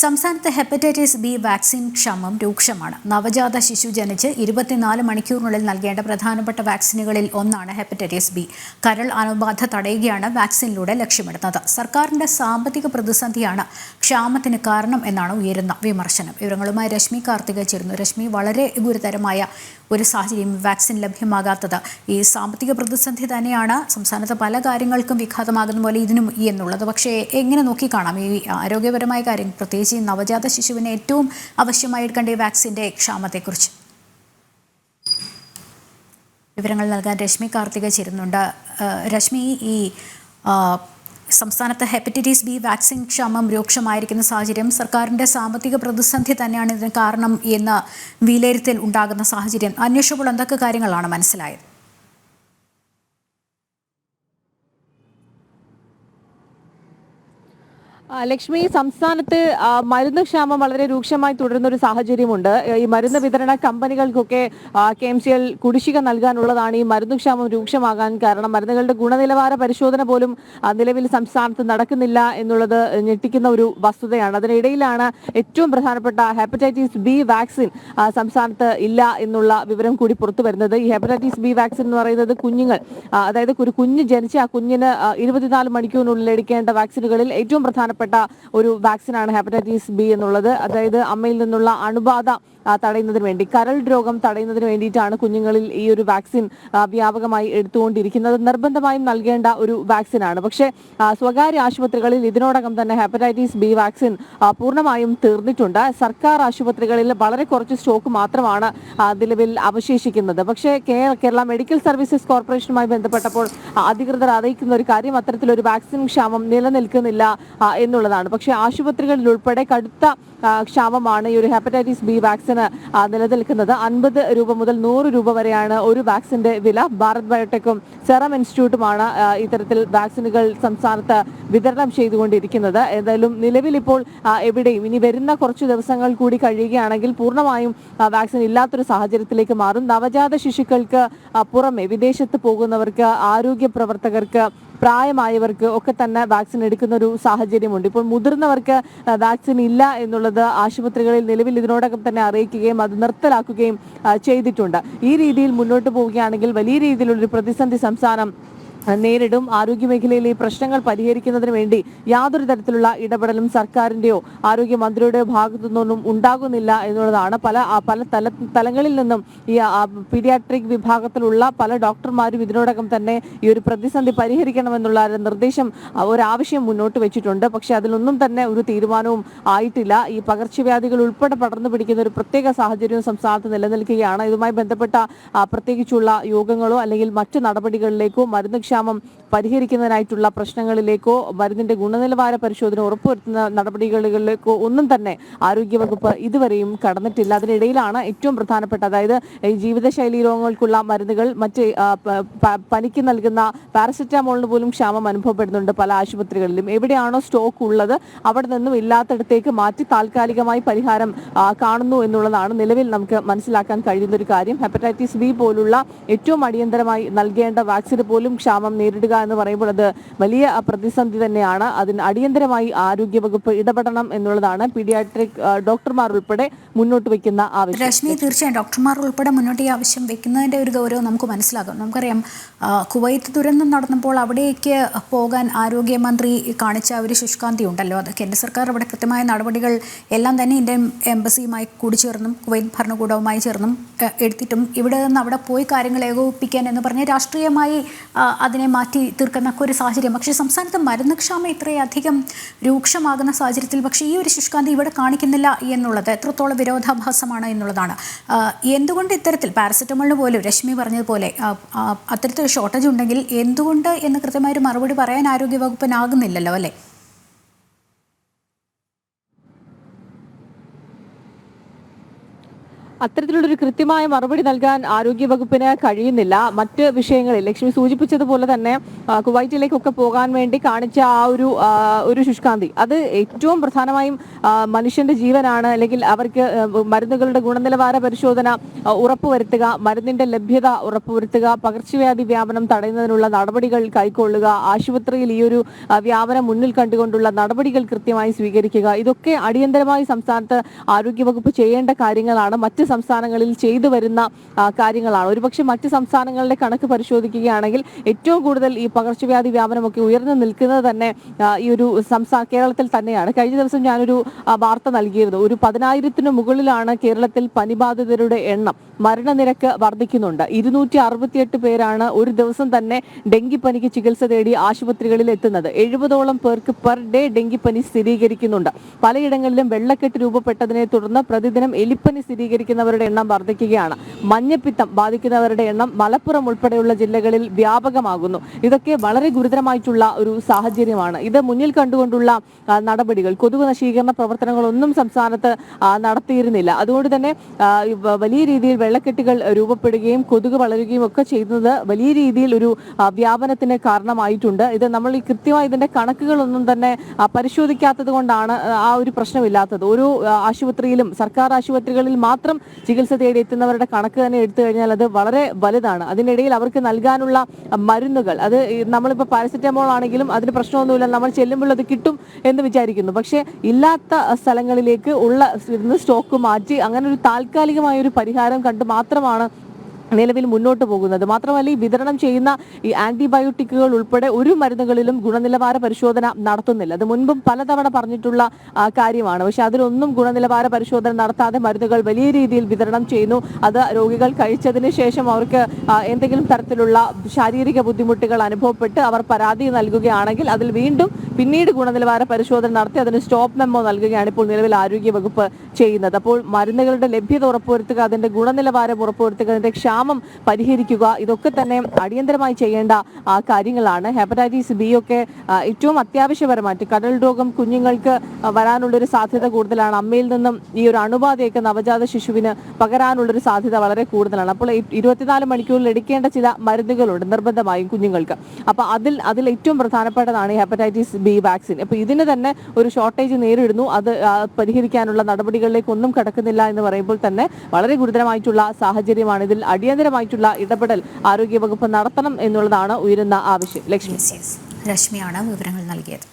സംസ്ഥാനത്ത് hepatitis B vaccine ക്ഷാമം രൂക്ഷമാണ്. നവജാത ശിശു ജനിച്ച് 24 മണിക്കൂറിനുള്ളിൽ നൽകേണ്ട പ്രധാനപ്പെട്ട വാക്സിനുകളിൽ ഒന്നാണ് ഹെപ്പറ്റൈറ്റിസ് ബി. കരൾ അണുബാധ തടയുകയാണ് വാക്സിനിലൂടെ ലക്ഷ്യമിടുന്നത്. സർക്കാരിന്റെ സാമ്പത്തിക പ്രതിസന്ധിയാണ് ക്ഷാമത്തിന് കാരണം എന്നാണ് ഉയരുന്ന വിമർശനം. വിവരങ്ങളുമായി രശ്മി കാർത്തിക ചേരുന്നു. രശ്മി, വളരെ ഗുരുതരമായ ഒരു സാഹചര്യം വാക്സിൻ ലഭ്യമാകാത്തത് ഈ സാമ്പത്തിക പ്രതിസന്ധി തന്നെയാണ് സംസ്ഥാനത്ത് പല കാര്യങ്ങൾക്കും വിഘാതമാകുന്ന പോലെ ഇതിനും എന്നുള്ളത്. പക്ഷേ എങ്ങനെ നോക്കിക്കാണാം ഈ ആരോഗ്യപരമായ കാര്യം, പ്രത്യേകിച്ച് നവജാത ശിശുവിന് ഏറ്റവും ആവശ്യമായി എടുക്കേണ്ട ഈ വാക്സിന്റെ ക്ഷാമത്തെക്കുറിച്ച് വിവരങ്ങൾ നൽകാൻ രശ്മി കാർത്തിക ചേരുന്നുണ്ട്. രശ്മി, ഈ സംസ്ഥാനത്ത് ഹെപ്പറ്റൈറ്റിസ് ബി വാക്സിൻ ക്ഷാമം രൂക്ഷമായിരിക്കുന്ന സാഹചര്യം, സർക്കാരിൻ്റെ സാമ്പത്തിക പ്രതിസന്ധി തന്നെയാണ് ഇതിന് കാരണം എന്ന് വിലയിരുത്തൽ ഉണ്ടാകുന്ന സാഹചര്യം. അന്വേഷിച്ചപ്പോൾ എന്തൊക്കെ കാര്യങ്ങളാണ് മനസ്സിലായത്? ലക്ഷ്മി, സംസ്ഥാനത്ത് മരുന്ന് ക്ഷാമം വളരെ രൂക്ഷമായി തുടരുന്ന ഒരു സാഹചര്യമുണ്ട്. ഈ മരുന്ന് വിതരണ കമ്പനികൾക്കൊക്കെ KMCL കുടിശ്ശിക നൽകാനുള്ളതാണ് ഈ മരുന്ന് ക്ഷാമം രൂക്ഷമാകാൻ കാരണം. മരുന്നുകളുടെ ഗുണനിലവാര പരിശോധന പോലും നിലവിൽ സംസ്ഥാനത്ത് നടക്കുന്നില്ല എന്നുള്ളത് ഞെട്ടിക്കുന്ന ഒരു വസ്തുതയാണ്. അതിനിടയിലാണ് ഏറ്റവും പ്രധാനപ്പെട്ട ഹെപ്പറ്റൈറ്റിസ് ബി വാക്സിൻ സംസ്ഥാനത്ത് ഇല്ല എന്നുള്ള വിവരം കൂടി പുറത്തു വരുന്നത്. ഈ ഹെപ്പറ്റൈറ്റിസ് ബി വാക്സിൻ എന്ന് പറയുന്നത് കുഞ്ഞുങ്ങൾ, അതായത് ഒരു കുഞ്ഞ് ജനിച്ച ആ കുഞ്ഞിന് 24 മണിക്കൂറിനുള്ളിൽ എടുക്കേണ്ട വാക്സിനുകളിൽ ഏറ്റവും പ്രധാനപ്പെട്ട ഒരു വാക്സിനാണ് ഹെപ്പറ്റൈറ്റിസ് ബി എന്നുള്ളത്. അതായത് അമ്മയിൽ നിന്നുള്ള അണുബാധ തടയുന്നതിന് വേണ്ടി, കരൾ രോഗം തടയുന്നതിന് വേണ്ടിയിട്ടാണ് കുഞ്ഞുങ്ങളിൽ ഈ ഒരു വാക്സിൻ വ്യാപകമായി എടുത്തുകൊണ്ടിരിക്കുന്നത്. നിർബന്ധമായും നൽകേണ്ട ഒരു വാക്സിനാണ്. പക്ഷേ സ്വകാര്യ ആശുപത്രികളിൽ ഇതിനോടകം തന്നെ ഹെപ്പറ്റൈറ്റിസ് ബി വാക്സിൻ പൂർണ്ണമായും തീർന്നിട്ടുണ്ട്. സർക്കാർ ആശുപത്രികളിൽ വളരെ കുറച്ച് സ്റ്റോക്ക് മാത്രമാണ് നിലവിൽ അവശേഷിക്കുന്നത്. പക്ഷേ കേരള മെഡിക്കൽ സർവീസസ് കോർപ്പറേഷനുമായി ബന്ധപ്പെട്ടപ്പോൾ അധികൃതർ അറിയിക്കുന്ന ഒരു കാര്യം, അത്തരത്തിലൊരു വാക്സിൻ ക്ഷാമം നിലനിൽക്കുന്നില്ല എന്നുള്ളതാണ്. പക്ഷേ ആശുപത്രികളിൽ ഉൾപ്പെടെ കടുത്ത ക്ഷാമമാണ് ഈ ഒരു ഹെപ്പറ്റൈറ്റിസ് ബി വാക്സിന് നിലനിൽക്കുന്നത്. 50 രൂപ മുതൽ 100 രൂപ വരെയാണ് ഒരു വാക്സിന്റെ വില. ഭാരത് ബയോടെക്കും സെറം ഇൻസ്റ്റിറ്റ്യൂട്ടുമാണ് ഇത്തരത്തിൽ വാക്സിനുകൾ സംസ്ഥാനത്ത് വിതരണം ചെയ്തുകൊണ്ടിരിക്കുന്നത്. ഏതായാലും നിലവിൽ ഇപ്പോൾ എവിടെയും ഇനി വരുന്ന കുറച്ച് ദിവസങ്ങൾ കൂടി കഴിയുകയാണെങ്കിൽ പൂർണ്ണമായും വാക്സിൻ ഇല്ലാത്തൊരു സാഹചര്യത്തിലേക്ക് മാറും. നവജാത ശിശുക്കൾക്ക് പുറമെ വിദേശത്ത് പോകുന്നവർക്ക്, ആരോഗ്യ പ്രവർത്തകർക്ക്, പ്രായമായവർക്ക് ഒക്കെ തന്നെ വാക്സിൻ എടുക്കുന്ന ഒരു സാഹചര്യമുണ്ട്. ഇപ്പോൾ മുതിർന്നവർക്ക് വാക്സിൻ ഇല്ല എന്നുള്ളത് ആശുപത്രികളിൽ നിലവിൽ ഇതിനോടകം തന്നെ അറിയിക്കുകയും അത് നിർത്തലാക്കുകയും ചെയ്തിട്ടുണ്ട്. ഈ രീതിയിൽ മുന്നോട്ട് പോവുകയാണെങ്കിൽ വലിയ രീതിയിലുള്ളൊരു പ്രതിസന്ധി സംസ്ഥാനം നേരിടും. ആരോഗ്യമേഖലയിലെ ഈ പ്രശ്നങ്ങൾ പരിഹരിക്കുന്നതിന് വേണ്ടി യാതൊരു തരത്തിലുള്ള ഇടപെടലും സർക്കാരിന്റെയോ ആരോഗ്യമന്ത്രിയുടെയോ ഭാഗത്തു നിന്നൊന്നും ഉണ്ടാകുന്നില്ല എന്നുള്ളതാണ്. പല തലങ്ങളിൽ നിന്നും ഈ പീഡിയാട്രിക് വിഭാഗത്തിലുള്ള പല ഡോക്ടർമാരും ഇതിനോടകം തന്നെ ഈ ഒരു പ്രതിസന്ധി പരിഹരിക്കണമെന്നുള്ള നിർദ്ദേശം, ഒരാവശ്യം മുന്നോട്ട് വെച്ചിട്ടുണ്ട്. പക്ഷെ അതിലൊന്നും തന്നെ ഒരു തീരുമാനവും ആയിട്ടില്ല. ഈ പകർച്ചവ്യാധികൾ ഉൾപ്പെടെ പടർന്നു പിടിക്കുന്ന ഒരു പ്രത്യേക സാഹചര്യവും സംസ്ഥാനത്ത് നിലനിൽക്കുകയാണ്. ഇതുമായി ബന്ധപ്പെട്ട പ്രത്യേകിച്ചുള്ള യോഗങ്ങളോ അല്ലെങ്കിൽ മറ്റു നടപടികളിലേക്കോ, മരുന്ന് ക്ഷാമം പരിഹരിക്കുന്നതിനായിട്ടുള്ള പ്രശ്നങ്ങളിലേക്കോ, മരുന്നിന്റെ ഗുണനിലവാര പരിശോധന ഉറപ്പുവരുത്തുന്ന നടപടികളിലേക്കോ ഒന്നും തന്നെ ആരോഗ്യവകുപ്പ് ഇതുവരെയും കടന്നിട്ടില്ല. അതിനിടയിലാണ് ഏറ്റവും പ്രധാനപ്പെട്ട, അതായത് ഈ ജീവിതശൈലി രോഗങ്ങൾക്കുള്ള മരുന്നുകൾ, മറ്റ് പനിക്ക് നൽകുന്ന പാരസെറ്റാമോളിന് പോലും ക്ഷാമം അനുഭവപ്പെടുന്നുണ്ട് പല ആശുപത്രികളിലും. എവിടെയാണോ സ്റ്റോക്ക് ഉള്ളത് അവിടെ നിന്നും ഇല്ലാത്തിടത്തേക്ക് മാറ്റി താൽക്കാലികമായി പരിഹാരം കാണുന്നു എന്നുള്ളതാണ് നിലവിൽ നമുക്ക് മനസ്സിലാക്കാൻ കഴിയുന്ന ഒരു കാര്യം. ഹെപ്പറ്റൈറ്റിസ് ബി പോലുള്ള ഏറ്റവും അടിയന്തരമായി നൽകേണ്ട വാക്സിന് പോലും ക്ഷാമം നേരിടുക എന്ന് പറയുമ്പോൾ അത് വലിയ പ്രതിസന്ധി തന്നെയാണ്. അതിന് അടിയന്തരമായി ആരോഗ്യവകുപ്പ് ഇടപെടണം എന്നുള്ളതാണ് പീഡിയാട്രിക് ഡോക്ടർമാർ ഉൾപ്പെടെ മുന്നോട്ട് വെക്കുന്ന ആവശ്യം. രശ്മി, തീർച്ചയായും ഡോക്ടർമാർ ഉൾപ്പെടെ മുന്നോട്ട് ഈ ആവശ്യം വെക്കുന്നതിൻ്റെ ഒരു ഗൗരവം നമുക്ക് മനസ്സിലാകും. നമുക്കറിയാം, കുവൈത്ത് ദുരന്തം നടന്നപ്പോൾ അവിടേക്ക് പോകാൻ ആരോഗ്യമന്ത്രി കാണിച്ച ഒരു ശുഷ്കാന്തി ഉണ്ടല്ലോ. അത് കേന്ദ്ര സർക്കാർ അവിടെ കൃത്യമായ നടപടികൾ എല്ലാം തന്നെ ഇന്ത്യൻ എംബസിയുമായി കൂടിച്ചേർന്നും കുവൈത്ത് ഭരണകൂടവുമായി ചേർന്നും എടുത്തിട്ടും ഇവിടെ നിന്ന് അവിടെ പോയി കാര്യങ്ങൾ ഏകോപിപ്പിക്കാൻ എന്ന് പറഞ്ഞ് രാഷ്ട്രീയമായി അതിനെ മാറ്റി തീർക്കുന്ന ഒരു സാഹചര്യം. പക്ഷേ സംസ്ഥാനത്ത് മരുന്ന് ക്ഷാമം ഇത്രയധികം രൂക്ഷമാകുന്ന സാഹചര്യത്തിൽ പക്ഷേ ഈ ഒരു ശുഷ്കാന്തി ഇവിടെ കാണിക്കുന്നില്ല എന്നുള്ളത് എത്രത്തോളം വിരോധാഭാസമാണ് എന്നുള്ളതാണ്. എന്തുകൊണ്ട് ഇത്തരത്തിൽ പാരസെറ്റമോളിന് പോലും രശ്മി പറഞ്ഞതുപോലെ അത്തരത്തിൽ ഷോർട്ടേജ് ഉണ്ടെങ്കിൽ എന്തുകൊണ്ട് എന്ന് കൃത്യമായൊരു മറുപടി പറയാൻ ആരോഗ്യവകുപ്പിനാകുന്നില്ലല്ലോ, അല്ലേ? അത്തരത്തിലുള്ളൊരു കൃത്യമായ മറുപടി നൽകാൻ ആരോഗ്യവകുപ്പിന് കഴിയുന്നില്ല. മറ്റ് വിഷയങ്ങളിൽ ലക്ഷ്മി സൂചിപ്പിച്ചതുപോലെ തന്നെ കുവൈറ്റിലേക്കൊക്കെ പോകാൻ വേണ്ടി കാണിച്ച ആ ഒരു ശുഷ്കാന്തി, അത് ഏറ്റവും പ്രധാനമായും മനുഷ്യന്റെ ജീവനാണ്. അല്ലെങ്കിൽ അവർക്ക് മരുന്നുകളുടെ ഗുണനിലവാര പരിശോധന ഉറപ്പുവരുത്തുക, മരുന്നിന്റെ ലഭ്യത ഉറപ്പുവരുത്തുക, പകർച്ചവ്യാധി വ്യാപനം തടയുന്നതിനുള്ള നടപടികൾ കൈക്കൊള്ളുക, ആശുപത്രിയിൽ ഈ ഒരു വ്യാപനം മുന്നിൽ കണ്ടുകൊണ്ടുള്ള നടപടികൾ കൃത്യമായി സ്വീകരിക്കുക, ഇതൊക്കെ അടിയന്തരമായി സംസ്ഥാനത്ത് ആരോഗ്യവകുപ്പ് ചെയ്യേണ്ട കാര്യങ്ങളാണ്. മറ്റ് സംസ്ഥാനങ്ങളിൽ ചെയ്തു വരുന്ന കാര്യങ്ങളാണ്. ഒരുപക്ഷെ മറ്റ് സംസ്ഥാനങ്ങളുടെ കണക്ക് പരിശോധിക്കുകയാണെങ്കിൽ ഏറ്റവും കൂടുതൽ ഈ പകർച്ചവ്യാധി വ്യാപനമൊക്കെ ഉയർന്നു നിൽക്കുന്നത് തന്നെ ഈ ഒരു കേരളത്തിൽ തന്നെയാണ്. കഴിഞ്ഞ ദിവസം ഞാനൊരു വാർത്ത നൽകിയിരുന്നു. ഒരു 10,000-ന് മുകളിലാണ് കേരളത്തിൽ പനിബാധിതരുടെ എണ്ണം. മരണനിരക്ക് വർദ്ധിക്കുന്നുണ്ട്. 268 പേരാണ് ഒരു ദിവസം തന്നെ ഡെങ്കിപ്പനിക്ക് ചികിത്സ തേടി ആശുപത്രികളിൽ എത്തുന്നത്. 70ഓളം പേർക്ക് പെർ ഡേ ഡെങ്കിപ്പനി സ്ഥിരീകരിക്കുന്നുണ്ട്. പലയിടങ്ങളിലും വെള്ളക്കെട്ട് രൂപപ്പെട്ടതിനെ തുടർന്ന് പ്രതിദിനം എലിപ്പനി സ്ഥിരീകരിക്കുന്നവരുടെ എണ്ണം വർദ്ധിക്കുകയാണ്. മഞ്ഞപ്പിത്തം ബാധിക്കുന്നവരുടെ എണ്ണം മലപ്പുറം ഉൾപ്പെടെയുള്ള ജില്ലകളിൽ വ്യാപകമാകുന്നു. ഇതൊക്കെ വളരെ ഗുരുതരമായിട്ടുള്ള ഒരു സാഹചര്യമാണ്. ഇത് മുന്നിൽ കണ്ടുകൊണ്ടുള്ള നടപടികൾ, കൊതുക് നശീകരണ പ്രവർത്തനങ്ങളൊന്നും സംസ്ഥാനത്ത് നടത്തിയിരുന്നില്ല. അതുകൊണ്ട് തന്നെ വലിയ രീതിയിൽ വെള്ളക്കെട്ടുകൾ രൂപപ്പെടുകയും കൊതുക് വളരുകയും ഒക്കെ ചെയ്യുന്നത് വലിയ രീതിയിൽ ഒരു വ്യാപനത്തിന് കാരണമായിട്ടുണ്ട്. ഇത് നമ്മൾ ഈ കൃത്യമായി ഇതിന്റെ കണക്കുകളൊന്നും തന്നെ പരിശോധിക്കാത്തത് കൊണ്ടാണ് ആ ഒരു പ്രശ്നമില്ലാത്തത്. ഓരോ ആശുപത്രിയിലും സർക്കാർ ആശുപത്രികളിൽ മാത്രം ചികിത്സ തേടി എത്തുന്നവരുടെ കണക്ക് തന്നെ എടുത്തു കഴിഞ്ഞാൽ അത് വളരെ വലുതാണ്. അതിനിടയിൽ അവർക്ക് നൽകാനുള്ള മരുന്നുകൾ, അത് നമ്മളിപ്പോൾ പാരസെറ്റമോൾ ആണെങ്കിലും അതിന് പ്രശ്നമൊന്നുമില്ല, നമ്മൾ ചെല്ലുമ്പോൾ അത് കിട്ടും എന്ന് വിചാരിക്കുന്നു. പക്ഷേ ഇല്ലാത്ത സ്ഥലങ്ങളിലേക്ക് ഉള്ള സ്റ്റോക്ക് മാറ്റി അങ്ങനെ ഒരു താൽക്കാലികമായ ഒരു പരിഹാരം കണ്ട് മാത്രമാണ് നിലവിൽ മുന്നോട്ട് പോകുന്നത്. മാത്രമല്ല, ഈ വിതരണം ചെയ്യുന്ന ഈ ആന്റിബയോട്ടിക്കുകൾ ഉൾപ്പെടെ ഒരു മരുന്നുകളിലും ഗുണനിലവാര പരിശോധന നടത്തുന്നില്ല. അത് മുൻപും പലതവണ പറഞ്ഞിട്ടുള്ള കാര്യമാണ്. പക്ഷെ അതിലൊന്നും ഗുണനിലവാര പരിശോധന നടത്താതെ മരുന്നുകൾ വലിയ രീതിയിൽ വിതരണം ചെയ്യുന്നു. അത് രോഗികൾ കഴിച്ചതിന് ശേഷം അവർക്ക് എന്തെങ്കിലും തരത്തിലുള്ള ശാരീരിക ബുദ്ധിമുട്ടുകൾ അനുഭവപ്പെട്ട് അവർ പരാതി നൽകുകയാണെങ്കിൽ അതിൽ വീണ്ടും പിന്നീട് ഗുണനിലവാര പരിശോധന നടത്തി അതിന് സ്റ്റോപ്പ് മെമ്മോ നൽകുകയാണ് ഇപ്പോൾ നിലവിൽ ആരോഗ്യവകുപ്പ് ചെയ്യുന്നത്. അപ്പോൾ മരുന്നുകളുടെ ലഭ്യത ഉറപ്പുവരുത്തുക, അതിന്റെ ഗുണനിലവാരം ഉറപ്പുവരുത്തുക, അതിന്റെ ക്ഷാമം പരിഹരിക്കുക, ഇതൊക്കെ തന്നെ അടിയന്തരമായി ചെയ്യേണ്ട കാര്യങ്ങളാണ്. ഹെപ്പറ്റൈറ്റിസ് ബി ഒക്കെ ഏറ്റവും അത്യാവശ്യപരമായിട്ട് കടൽ രോഗം കുഞ്ഞുങ്ങൾക്ക് വരാനുള്ളൊരു സാധ്യത കൂടുതലാണ്. അമ്മയിൽ നിന്നും ഈ ഒരു അണുബാധയൊക്കെ നവജാത ശിശുവിന് പകരാനുള്ളൊരു സാധ്യത വളരെ കൂടുതലാണ്. അപ്പോൾ 24 മണിക്കൂറിൽ എടുക്കേണ്ട ചില മരുന്നുകളുണ്ട് നിർബന്ധമായും കുഞ്ഞുങ്ങൾക്ക്. അപ്പോൾ അതിൽ ഏറ്റവും പ്രധാനപ്പെട്ടതാണ് ഈ ഹെപ്പറ്റൈറ്റിസ് ബി വാക്സിൻ. അപ്പോൾ ഇതിന് തന്നെ ഒരു ഷോർട്ടേജ് നേരിടുന്നു. അത് പരിഹരിക്കാനുള്ള നടപടികളിലേക്ക് ഒന്നും കടക്കുന്നില്ല എന്ന് പറയുമ്പോൾ തന്നെ വളരെ ഗുരുതരമായിട്ടുള്ള സാഹചര്യമാണ്. ഇതിൽ അടിയന്തരമായിട്ടുള്ള ഇടപെടൽ ആരോഗ്യവകുപ്പ് നടത്തണം എന്നുള്ളതാണ് ഉയരുന്ന ആവശ്യം. ലക്ഷ്മി, രശ്മിയാണ് വിവരങ്ങൾ നൽകിയത്.